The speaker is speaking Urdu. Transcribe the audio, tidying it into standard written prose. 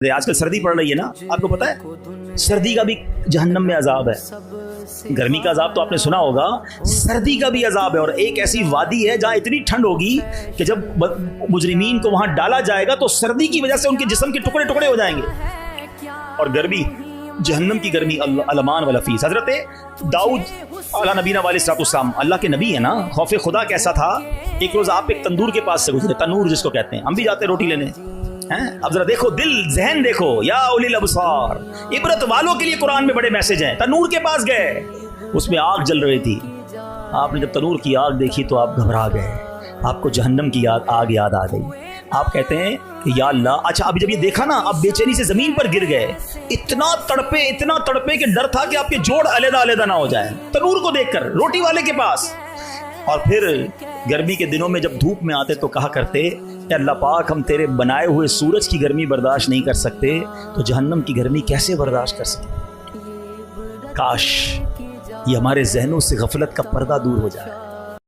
آج کل سردی پڑ رہی ہے نا، آپ کو پتا ہے سردی کا بھی جہنم میں عذاب ہے۔ گرمی کا عذاب تو آپ نے سنا ہوگا، سردی کا بھی عذاب ہے۔ اور ایک ایسی وادی ہے جہاں اتنی ٹھنڈ ہوگی کہ جب مجرمین کو وہاں ڈالا جائے گا تو سردی کی وجہ سے ان کے جسم کے ٹکڑے ٹکڑے ہو جائیں گے۔ اور گرمی، جہنم کی گرمی علمان والفیس۔ حضرت داؤد علیہ نبینا علیہ الصلوۃ والسلام اللہ کے نبی ہیں نا، خوف خدا کیسا تھا۔ ایک روز آپ ایک تندور کے پاس سے گزرے، تنور جس کو کہتے ہیں، ہم بھی جاتے روٹی لینے۔ اب ذرا دیکھو، دل ذہن دیکھو، یا اولی الابصار، عبرت والوں کے لیے قرآن میں بڑے میسج ہیں۔ تنور کے پاس گئے، اس میں آگ جل رہی تھی۔ آپ نے جب تنور کی آگ دیکھی تو آپ گھبرا گئے، آپ کو جہنم کی آگ یاد آ گئی۔ آپ کہتے ہیں کہ یا اللہ، اچھا اب جب یہ دیکھا نا، اب بے چینی سے زمین پر گر گئے، اتنا تڑپے کہ ڈر تھا کہ آپ کے جوڑ علیحدہ علیحدہ نہ ہو جائے تنور کو دیکھ کر، روٹی والے کے پاس۔ اور پھر گرمی کے دنوں میں جب دھوپ میں آتے تو کہا کرتے کہ اللہ پاک، ہم تیرے بنائے ہوئے سورج کی گرمی برداشت نہیں کر سکتے تو جہنم کی گرمی کیسے برداشت کر سکتے۔ کاش یہ ہمارے ذہنوں سے غفلت کا پردہ دور ہو جائے۔